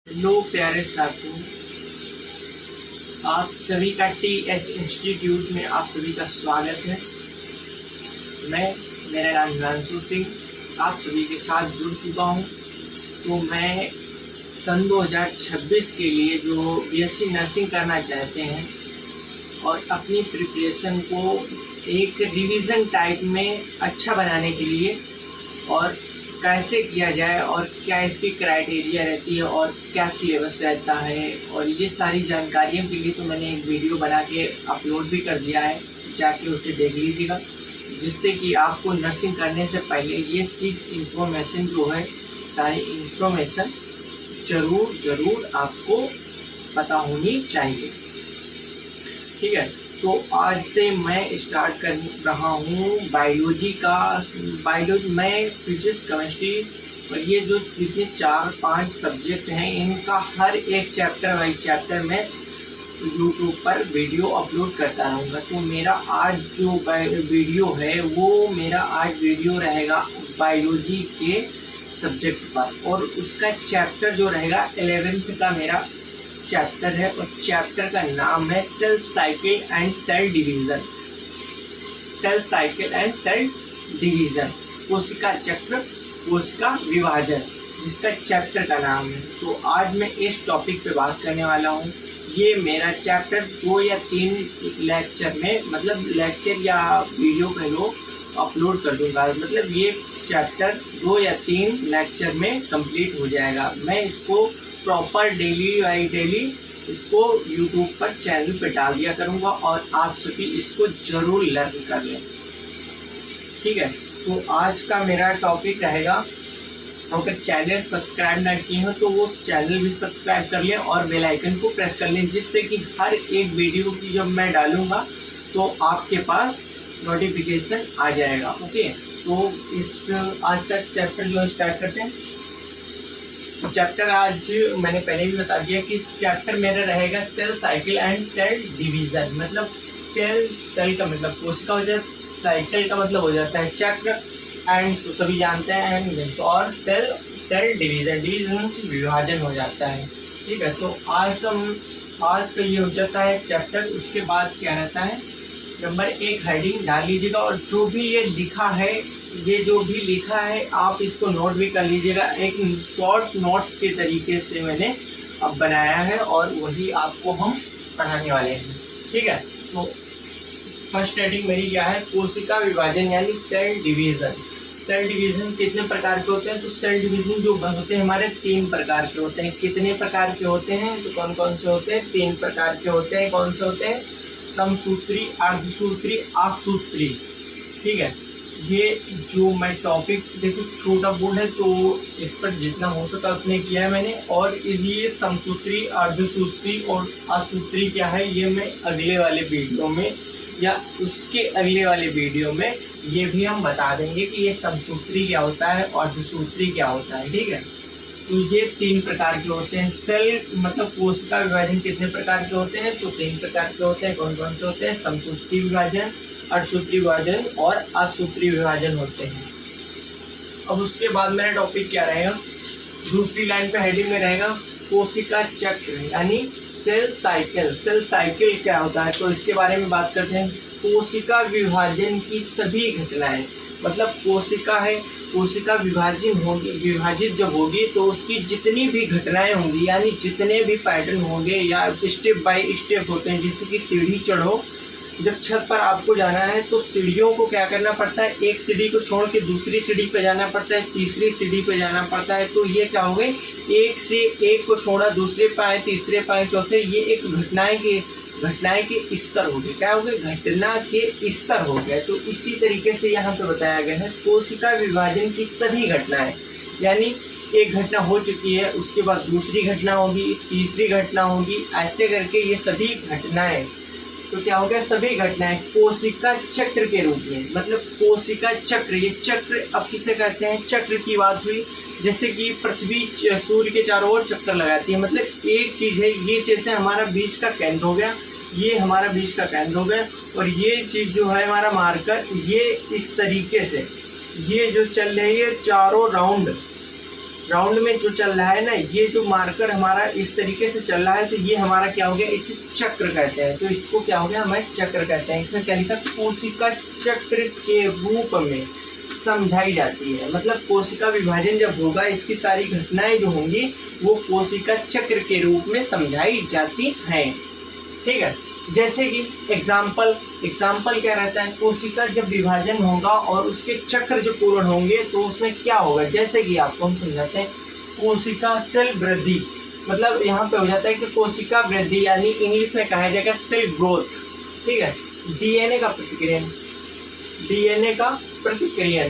Hello प्यारे साथियों, आप सभी का TH इंस्टीट्यूट में आप सभी का स्वागत है। मेरा नाम हिमांशु सिंह आप सभी के साथ जुड़ चुका हूँ। तो मैं सन 2026 के लिए जो BSc नर्सिंग करना चाहते हैं और अपनी प्रिपरेशन को एक रिवीजन टाइप में अच्छा बनाने के लिए और कैसे किया जाए और क्या इसकी क्राइटेरिया रहती है और क्या सिलेबस रहता है और ये सारी जानकारियों के लिए तो मैंने एक वीडियो बना के अपलोड भी कर दिया है, जाके उसे देख लीजिएगा, जिससे कि आपको नर्सिंग करने से पहले ये सीख इन्फॉर्मेशन जो है, सारी इन्फॉर्मेशन ज़रूर आपको पता होनी चाहिए। ठीक है, तो आज से मैं स्टार्ट कर रहा हूँ बायोलॉजी मैं फिजिक्स केमिस्ट्री और ये जो जितने 4-5 सब्जेक्ट हैं इनका हर एक चैप्टर वाइज चैप्टर में यूट्यूब पर वीडियो अपलोड करता रहूँगा। तो मेरा आज जो वीडियो है वो रहेगा बायोलॉजी के सब्जेक्ट पर और उसका चैप्टर जो रहेगा 11th का मेरा चैप्टर है और चैप्टर का नाम है cell cycle and cell division, कोशिका चक्र, कोशिका विभाजन, जिसका चैप्टर का नाम है। तो आज मैं इस टॉपिक पे बात करने वाला हूँ। ये मेरा चैप्टर 2 या 3 लेक्चर में, मतलब लेक्चर या वीडियो कह लो, अपलोड कर दूंगा। मतलब ये चैप्टर 2 या 3 लेक्चर में कंप्लीट हो जाएगा। मैं इसको प्रॉपर डेली इसको यूट्यूब पर चैनल पे डाल दिया करूँगा और आप सभी इसको ज़रूर लर्न कर लें। ठीक है, तो आज का मेरा टॉपिक रहेगा, अगर चैनल सब्सक्राइब ना किए हो तो वो चैनल भी सब्सक्राइब कर लें और बेल आइकन को प्रेस कर लें, जिससे कि हर एक वीडियो की जब मैं डालूँगा तो आपके पास नोटिफिकेशन आ जाएगा। ओके, तो इस आज का चैप्टर जो स्टार्ट करते हैं। चैप्टर आज मैंने पहले भी बता दिया कि चैप्टर मेरा रहेगा cell cycle and cell division. मतलब सेल का मतलब कोशिका हो जाता है, साइकिल का मतलब हो जाता है चक्र, एंड तो सभी जानते हैं एंड, और सेल डिवीज़न विभाजन हो जाता है। ठीक है, तो आज का ये हो जाता है चैप्टर। उसके बाद क्या रहता है, नंबर 1 हेडिंग डाल लीजिएगा और जो भी ये लिखा है आप इसको नोट भी कर लीजिएगा। एक शॉर्ट नोट्स के तरीके से मैंने अब बनाया है और वही आपको हम पढ़ाने वाले हैं। ठीक है, तो फर्स्ट हेडिंग मेरी क्या है, कोशिका विभाजन यानी सेल डिवीज़न। सेल डिवीज़न कितने प्रकार के होते हैं, तो सेल डिवीज़न जो होते हैं हमारे 3 प्रकार के होते हैं। कितने प्रकार के होते हैं, तो कौन कौन से होते हैं, 3 प्रकार के होते हैं। कौन से होते हैं, समसूत्री, अर्धसूत्री, असूत्री। ठीक है, ये जो मैं टॉपिक, देखो छोटा बोर्ड है तो इस पर जितना हो सका उतने किया है मैंने, और ये समसूत्री, अर्धसूत्री और असूत्री क्या है ये मैं अगले वाले वीडियो में या उसके अगले वाले वीडियो में ये भी हम बता देंगे कि ये समसूत्री क्या होता है और अर्धसूत्री क्या होता है। ठीक है, तो ये 3 प्रकार के होते हैं। सेल मतलब कोशिका विभाजन कितने प्रकार के होते हैं, तो 3 प्रकार के होते हैं। कौन कौन से होते हैं, समसूत्री विभाजन, अर्धसूत्री विभाजन और असूत्री विभाजन होते हैं। अब उसके बाद मेरा टॉपिक क्या रहेगा, दूसरी लाइन पे हेडिंग में रहेगा कोशिका चक्र यानी सेल साइकिल। सेल साइकिल क्या होता है, तो इसके बारे में बात करते हैं। कोशिका विभाजन की सभी घटनाएं, मतलब कोशिका है, कोशिका विभाजित जब होगी तो उसकी जितनी भी घटनाएं होंगी, यानी जितने भी पैटर्न होंगे या स्टेप बाय स्टेप होते हैं। जैसे कि सीढ़ी चढ़ो, जब छत पर आपको जाना है तो सीढ़ियों को क्या करना पड़ता है, एक सीढ़ी को छोड़ के दूसरी सीढ़ी पे जाना पड़ता है, तीसरी सीढ़ी पे जाना पड़ता है। तो ये क्या हो गए, एक से एक को छोड़ा, दूसरे पे आए, तीसरे पे आए, चौथे, ये एक घटनाएं के स्तर हो गए। क्या हो गए, घटना के स्तर हो गए। तो इसी तरीके से यहाँ पे बताया गया है कोशिका विभाजन की सभी घटनाएं, यानी एक घटना हो चुकी है, उसके बाद दूसरी घटना होगी, तीसरी घटना होगी, ऐसे करके ये सभी घटनाएं, तो क्या हो गया, सभी घटनाएं कोशिका चक्र के रूप में। मतलब कोशिका चक्र, ये चक्र अब किसे कहते हैं, चक्र की बात हुई। जैसे कि पृथ्वी सूर्य के चारों ओर चक्कर लगाती है, मतलब एक चीज़ है, ये जैसे हमारा बीच का केंद्र हो गया, ये हमारा बीच का केंद्र हो गया, और ये चीज़ जो है हमारा मार्कर, ये इस तरीके से ये जो चल रही है चारों राउंड राउंड में जो चल रहा है ना, ये जो मार्कर हमारा इस तरीके से चल रहा है, तो ये हमारा क्या हो गया, इसे चक्र कहते हैं। तो इसको क्या हो गया, हमें चक्र कहते हैं। इसमें क्या लिखा, कोशिका चक्र के रूप में समझाई जाती है। मतलब कोशिका विभाजन जब होगा, इसकी सारी घटनाएं जो होंगी वो कोशिका चक्र के रूप में समझाई जाती हैं। ठीक है, जैसे कि एग्जाम्पल क्या रहता है, कोशिका जब विभाजन होगा और उसके चक्र जो पूर्ण होंगे तो उसमें क्या होगा, जैसे कि आपको हम समझाते हैं। कोशिका सेल वृद्धि, मतलब यहाँ पे हो जाता है कि कोशिका वृद्धि, यानी इंग्लिश में कहा जाएगा सेल ग्रोथ। ठीक है, डीएनए का प्रतिक्रियन,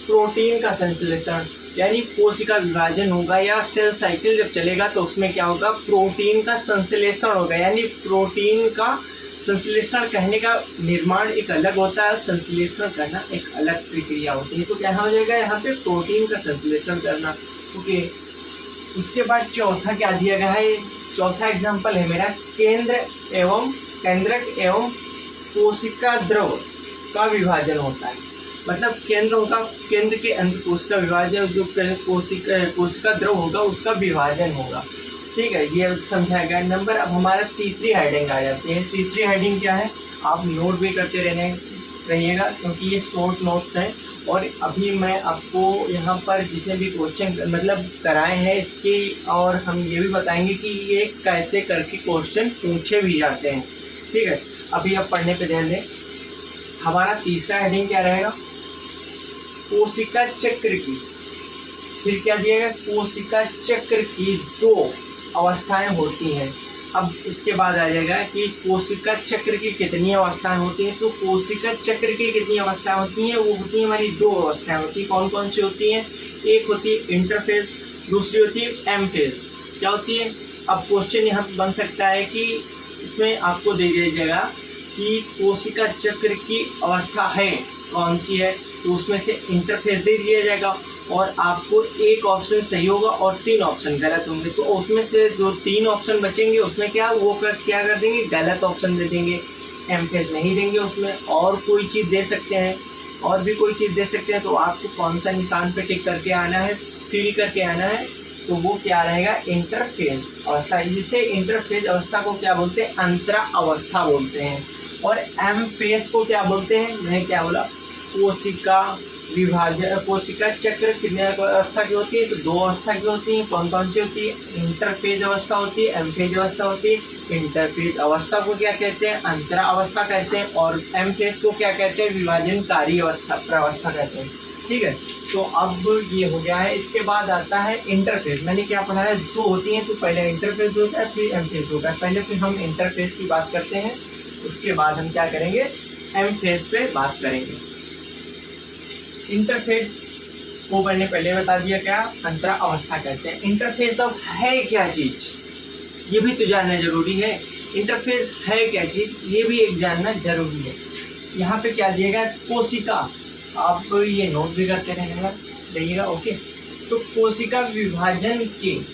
प्रोटीन का संश्लेषण, यानी कोशिका विभाजन होगा या सेल साइकिल जब चलेगा तो उसमें क्या होगा, प्रोटीन का संश्लेषण होगा। यानी प्रोटीन का संश्लेषण, कहने का निर्माण एक अलग होता है, संश्लेषण करना एक अलग प्रक्रिया होती है। तो क्या हो जाएगा यहाँ पे, प्रोटीन का संश्लेषण करना। ओके, उसके बाद चौथा क्या दिया गया है, चौथा एग्जाम्पल है मेरा, केंद्रक एवं कोशिका द्रव का विभाजन होता है। मतलब केंद्र होगा, केंद्र के अंदर कोशिका विभाजन, जो कोशिका द्रव होगा उसका विभाजन होगा। ठीक है, ये समझाया गया नंबर। अब हमारा तीसरी हेडिंग आ जाती है। तीसरी हेडिंग क्या है, आप नोट भी करते रहिएगा क्योंकि ये शॉर्ट नोट्स हैं। और अभी मैं आपको यहाँ पर जितने भी क्वेश्चन मतलब कराए हैं इसके, और हम ये भी बताएंगे कि ये कैसे करके क्वेश्चन पूछे भी जाते हैं। ठीक है, अभी आप पढ़ने पे ध्यान दें। हमारा तीसरा हेडिंग क्या रहेगा, कोशिका चक्र की, फिर क्या दिएगा, कोशिका चक्र की 2 अवस्थाएं होती हैं। अब इसके बाद आ जाएगा कि कोशिका चक्र की कितनी अवस्थाएं होती हैं। तो कोशिका चक्र की कितनी अवस्थाएं होती हैं, वो होती है हमारी 2 अवस्थाएं होती हैं। कौन कौन सी होती हैं, एक होती है इंटरफेज, दूसरी होती है एम फेज। क्या होती है, अब क्वेश्चन यहाँ बन सकता है कि इसमें आपको दे दिया जाएगा कि कोशिका चक्र की अवस्था है कौन सी है, तो उसमें से इंटरफेज दे दिया जाएगा और आपको एक ऑप्शन सही होगा और 3 ऑप्शन गलत होंगे। तो उसमें से जो 3 ऑप्शन बचेंगे उसमें क्या कर देंगे, गलत ऑप्शन दे देंगे, एम फेज नहीं देंगे उसमें। और कोई चीज़ दे सकते हैं, और भी कोई चीज़ दे सकते हैं, तो आपको कौन सा निशान पे टिक करके आना है, फिल करके आना है। तो वो क्या रहेगा, इंटरफेज अवस्था। जिसे इंटरफेज अवस्था को क्या बोलते हैं, अंतरा अवस्था बोलते हैं। और एम फेज को क्या बोलते हैं, मैंने क्या बोला, कोशिका विभाजन, कोशिका चक्र कितने अवस्था की होती है, तो 2 अवस्था की होती है। कौन कौन सी होती है, इंटरफेज अवस्था होती है, एम फेज अवस्था होती है। इंटरफेज अवस्था को क्या कहते हैं, अंतरा अवस्था कहते हैं। और एम फेज को क्या कहते हैं, विभाजनकारी अवस्था, प्रावस्था कहते हैं। ठीक है, तो अब ये हो गया है। इसके बाद आता है इंटरफेज। मैंने क्या पढ़ा है, 2 होती हैं, तो पहले इंटरफेज होता है फिर एम फेज होता है। पहले फिर हम इंटरफेज की बात करते हैं, उसके बाद हम क्या करेंगे, एम फेज पे बात करेंगे। इंटरफेज को मैंने पहले बता दिया, क्या अंतरा अवस्था कहते हैं। इंटरफेज अब है क्या चीज़, ये भी तो जानना जरूरी है। इंटरफेज है क्या चीज़, ये भी एक जानना जरूरी है। यहाँ पे क्या दिएगा, कोशिका, आप ये नोट भी करते रहिएगा। ओके, तो कोशिका विभाजन की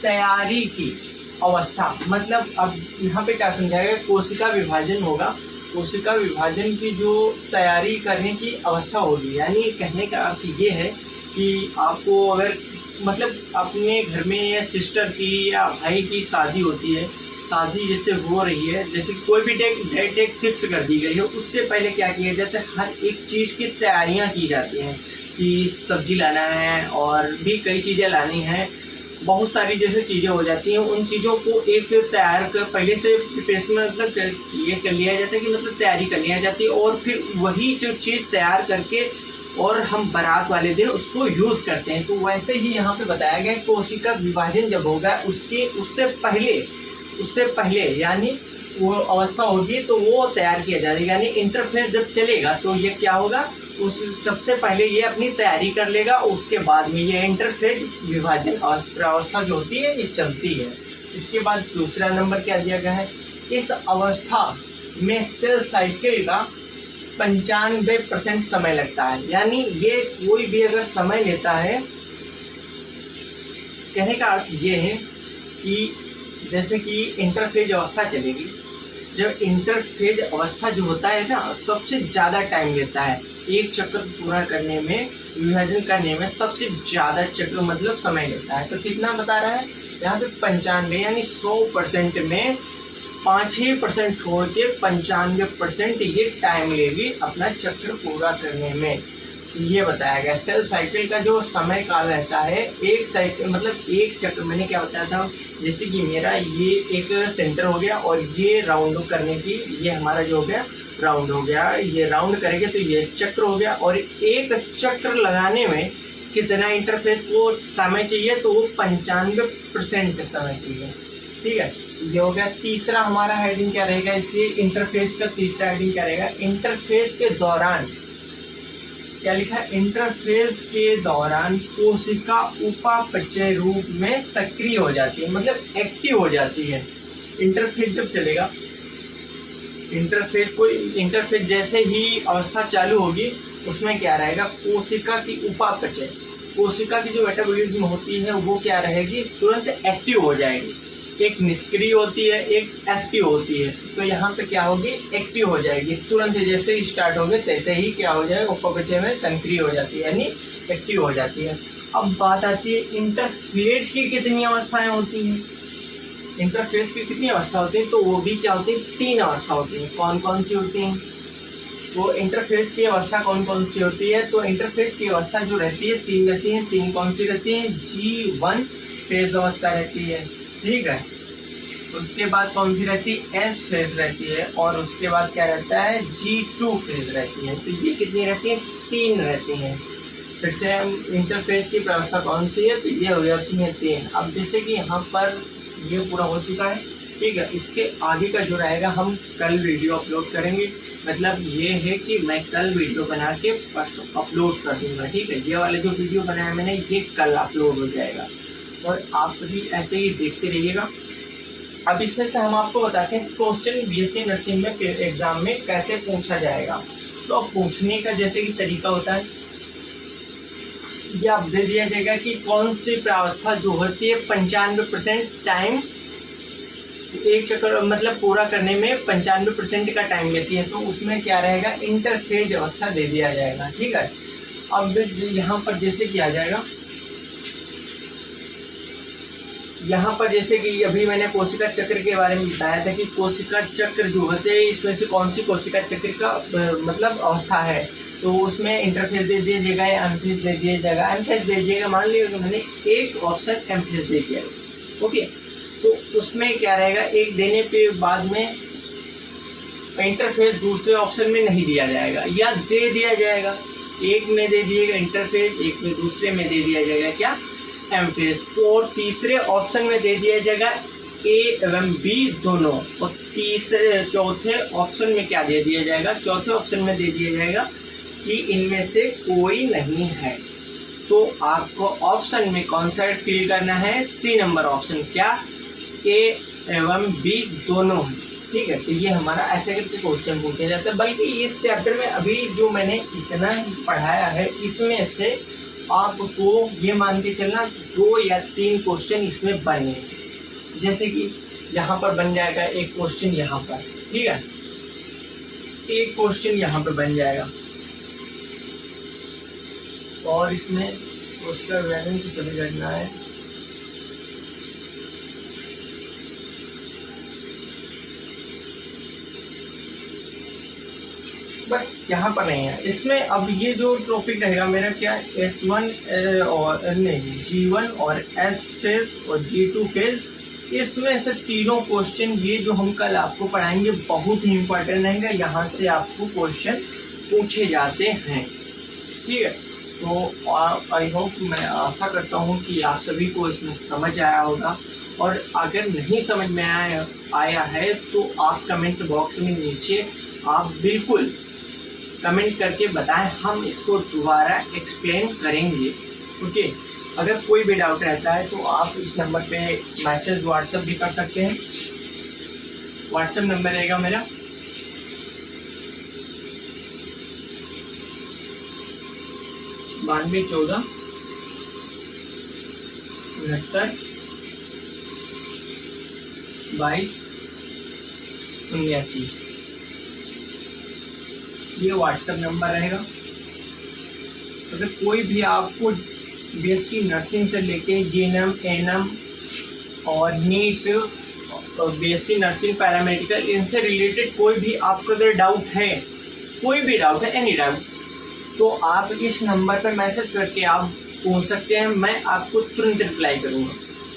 तैयारी की अवस्था, मतलब अब यहाँ पे क्या समझाएगा, कोशिका विभाजन होगा, कोशिका विभाजन की जो तैयारी करने की अवस्था होगी। यानी कहने का अर्थ ये है कि आपको अगर मतलब अपने घर में या सिस्टर की या भाई की शादी होती है, शादी जैसे हो रही है, जैसे कोई भी डेट फिक्स कर दी गई हो, उससे पहले क्या किया जाता है, हर एक चीज़ की तैयारियां की जाती हैं कि सब्जी लाना है और भी कई चीज़ें लानी हैं, बहुत सारी जैसे चीज़ें हो जाती हैं। उन चीज़ों को एक तैयार कर पहले से प्रिपरेशन मतलब ये कर लिया जाता है कि मतलब तैयारी कर लिया जाती है, और फिर वही जो चीज़ तैयार करके और हम बारात वाले दिन उसको यूज़ करते हैं। तो वैसे ही यहाँ पे बताया गया, कोशिका विभाजन जब होगा उससे पहले यानी वो अवस्था होगी तो वो तैयार किया जाएगा। यानी इंटरफेज जब चलेगा तो ये क्या होगा, उस सबसे पहले ये अपनी तैयारी कर लेगा, उसके बाद में ये इंटरफेज विभाजन अवस्था जो होती है ये चलती है। इसके बाद दूसरा नंबर क्या दिया गया है, इस अवस्था में सेल साइकिल का 95% समय लगता है। यानी ये कोई भी अगर समय लेता है, कहने का अर्थ ये है कि जैसे कि इंटरफेज अवस्था चलेगी, जब इंटरफेज अवस्था जो होता है ना, सबसे ज़्यादा टाइम लेता है। एक चक्र पूरा करने में विभाजन करने में सबसे ज्यादा चक्र मतलब समय लेता है। तो कितना बता रहा है यहाँ पे 95, यानी 100% में 5% छोड़ के 95% ये टाइम लेगी अपना चक्र पूरा करने में, ये बताया गया। सेल साइकिल का जो समय काल रहता है, एक साइकिल मतलब एक चक्र, मैंने क्या बताया था, जैसे कि मेरा ये एक सेंटर हो गया और ये राउंड करने की, ये हमारा जो हो गया राउंड हो गया, ये राउंड करेंगे तो ये चक्र हो गया। और एक चक्र लगाने में कितना इंटरफेस को समय चाहिए, तो वो 95% समय चाहिए। ठीक है, ये हो गया। तीसरा हमारा हेडिंग क्या रहेगा, इसलिए इंटरफेस का तीसरा हेडिंग क्या रहेगा, इंटरफेस के दौरान क्या लिखा है, इंटरफेस के दौरान कोशिका उपापचय रूप में सक्रिय हो जाती है, मतलब एक्टिव हो जाती है। इंटरफेस जब चलेगा, इंटरफेस जैसे ही अवस्था चालू होगी उसमें क्या रहेगा, कोशिका की उपापचय, कोशिका की जो मेटाबॉलिज्म होती है वो क्या रहेगी, तुरंत एक्टिव हो जाएगी। एक निष्क्रिय होती है, एक एक्टिव होती है। तो यहाँ पे क्या होगी, एक्टिव हो जाएगी तुरंत, जैसे ही स्टार्ट होगे तैसे ही क्या हो जाएगा, उपापचय में सक्रिय हो जाती है, यानी एक्टिव हो जाती है। अब बात आती है इंटरफेस की कितनी अवस्थाएं होती हैं। इंटरफेस की कितनी अवस्था होती है, तो वो भी क्या होती है, 3 अवस्था होती है। कौन कौन सी होती हैं, वो इंटरफेस की अवस्था कौन कौन सी होती है, तो इंटरफेस की अवस्था जो रहती है 3 रहती है। 3 कौन सी रहती है, G1 फेज अवस्था रहती है, ठीक है। उसके बाद कौन सी रहती है, S फेज रहती है, और उसके बाद क्या रहता है, G2 फेज रहती है। तो ये कितनी रहती है, 3 रहती हैं। फिर से इंटरफेस की व्यवस्था कौन सी है, तो ये हो जाती है 3। अब जैसे कि यहाँ पर ये पूरा हो चुका है, ठीक है। इसके आगे का जो रहेगा हम कल वीडियो अपलोड करेंगे, मतलब ये है कि मैं कल वीडियो बना के परसों अपलोड कर दूंगा, ठीक है। ये वाले जो वीडियो बनाया मैंने ये कल अपलोड हो जाएगा, और आप सभी ऐसे ही देखते रहिएगा। अब इसमें से हम आपको बताते हैं क्वेश्चन बीएससी नर्सिंग में एग्जाम में कैसे पूछा जाएगा। तो अब पूछने का जैसे कि तरीका होता है, ये आप दे दिया जाएगा कि कौन सी प्रावस्था जो होती है 95% टाइम, एक चक्कर मतलब पूरा करने में 95% का टाइम लेती है, तो उसमें क्या रहेगा, इंटरफेज अवस्था दे दिया जाएगा, ठीक है। अब यहाँ पर जैसे किया जाएगा, यहाँ पर जैसे कि अभी मैंने कोशिका चक्र के बारे में बताया था कि कोशिका चक्र जो होते हैं इसमें से कौन सी कोशिका चक्र का मतलब अवस्था है, तो उसमें इंटरफेस दे दिया जाएगा या एमफेज दे दिया जाएगा। एमफेज दे दिएगा, मान लीजिए मैंने एक ऑप्शन एमफेज दे दिया, ओके। तो उसमें क्या रहेगा, एक देने पे बाद में इंटरफेस दूसरे ऑप्शन में नहीं दिया जाएगा, या दे दिया जाएगा, एक में दे दिएगा इंटरफेस, एक में दूसरे में दे दिया जाएगा क्या, एमफेस। और तीसरे ऑप्शन में दे दिया जाएगा ए एवं बी दोनों, और तीसरे चौथे ऑप्शन में क्या दे दिया जाएगा, चौथे ऑप्शन में दे दिया जाएगा कि इनमें से कोई नहीं है। तो आपको ऑप्शन में कौन सा फिल करना है, सी नंबर ऑप्शन, क्या, ए एवं बी दोनों, ठीक है। तो ये हमारा ऐसे करके क्वेश्चन पूछा जाता है। बल्कि इस चैप्टर में अभी जो मैंने इतना पढ़ाया है इसमें से आपको ये मान के चलना 2 या 3 क्वेश्चन इसमें बने, जैसे कि यहाँ पर बन जाएगा एक क्वेश्चन यहाँ पर, ठीक है, एक क्वेश्चन यहाँ पर बन जाएगा, और इसमें उसका वैल्यू की सभी घटना है। बस यहाँ पर नहीं है इसमें। अब ये जो टॉपिक रहेगा मेरा क्या, S1 और नहीं G1 और S फेज और G2 फेज, इसमें से तीनों क्वेश्चन ये जो हम कल आपको पढ़ाएंगे बहुत ही इम्पोर्टेंट रहेंगे, यहाँ से आपको क्वेश्चन पूछे जाते हैं, ठीक है। तो आई होप, मैं आशा करता हूँ कि आप सभी को इसमें समझ आया होगा, और अगर नहीं समझ में आया है तो आप कमेंट बॉक्स में नीचे आप बिल्कुल कमेंट करके बताएं, हम इसको दोबारा एक्सप्लेन करेंगे, ओके। अगर कोई भी डाउट रहता है तो आप इस नंबर पे मैसेज व्हाट्सएप भी कर सकते हैं। व्हाट्सएप नंबर रहेगा मेरा 9214 69 22 79, ये व्हाट्सएप नंबर रहेगा। अगर कोई भी आपको बीएससी नर्सिंग से लेके जीएनएम, एएनएम और नीट, बीएससी नर्सिंग, पैरामेडिकल, इनसे रिलेटेड कोई भी आपका अगर डाउट है, कोई भी डाउट है, एनी डाउट, तो आप इस नंबर पर मैसेज करके आप पूछ सकते हैं। मैं आपको तुरंत रिप्लाई करूँगा,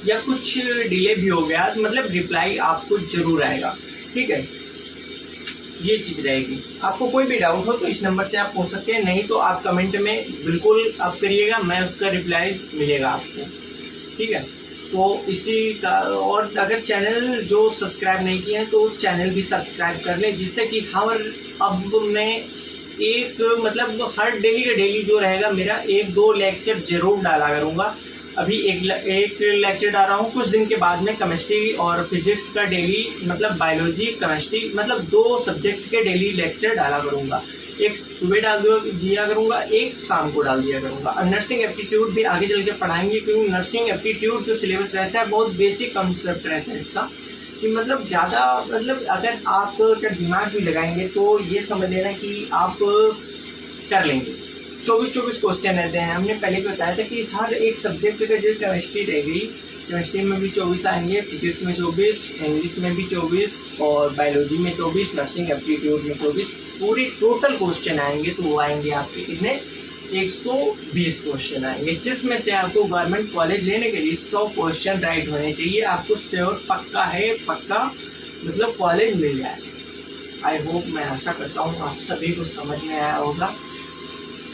या कुछ डिले भी हो गया तो मतलब रिप्लाई आपको ज़रूर आएगा, ठीक है। ये चीज़ रहेगी। आपको कोई भी डाउट हो तो इस नंबर से आप पूछ सकते हैं, नहीं तो आप कमेंट में बिल्कुल आप करिएगा, मैं उसका रिप्लाई मिलेगा आपको, ठीक है। तो इसी का, और अगर चैनल जो सब्सक्राइब नहीं किए हैं तो चैनल भी सब्सक्राइब कर लें, जिससे कि अब मैं एक मतलब हर डेली का डेली जो रहेगा मेरा 1-2 लेक्चर ज़रूर डाला करूँगा। अभी एक लेक्चर डाल रहा हूँ, कुछ दिन के बाद में केमिस्ट्री और फिजिक्स का डेली, मतलब बायोलॉजी, केमिस्ट्री, मतलब 2 सब्जेक्ट के डेली लेक्चर डाला करूँगा। एक सुबह डाल दिया करूँगा, एक शाम को डाल दिया करूँगा। और नर्सिंग एप्टीट्यूड भी आगे चल के पढ़ाएंगे, क्योंकि नर्सिंग एप्टीट्यूड जो सिलेबस रहता है बहुत बेसिक कंसेप्ट रहता है इसका, कि मतलब ज़्यादा, मतलब अगर आप का दिमाग भी लगाएंगे तो ये समझ लेना कि आप कर लेंगे। 24 क्वेश्चन रहते हैं। हमने पहले भी बताया था कि हर एक सब्जेक्ट का, जैसे केमिस्ट्री रह गई, केमिस्ट्री में भी 24 आएंगे, फिजिक्स में 24, इंग्लिश में भी 24 और बायोलॉजी में 24, नर्सिंग एप्टीट्यूड में 24, पूरी टोटल क्वेश्चन आएंगे। तो वो आएंगे आपके कितने, 120 क्वेश्चन आएंगे, जिसमें से आपको गवर्नमेंट कॉलेज लेने के लिए 100 क्वेश्चन राइट होने चाहिए। आपको श्योर पक्का है, पक्का मतलब कॉलेज मिल जाए। आई होप, मैं आशा करता हूँ आप सभी को समझ में आया होगा,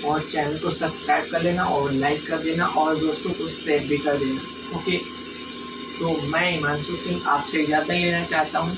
और चैनल को सब्सक्राइब कर लेना और लाइक कर देना और दोस्तों को शेयर भी कर देना, ओके। तो मैं हिमांशु सिंह आपसे इजाज़त लेना चाहता हूँ।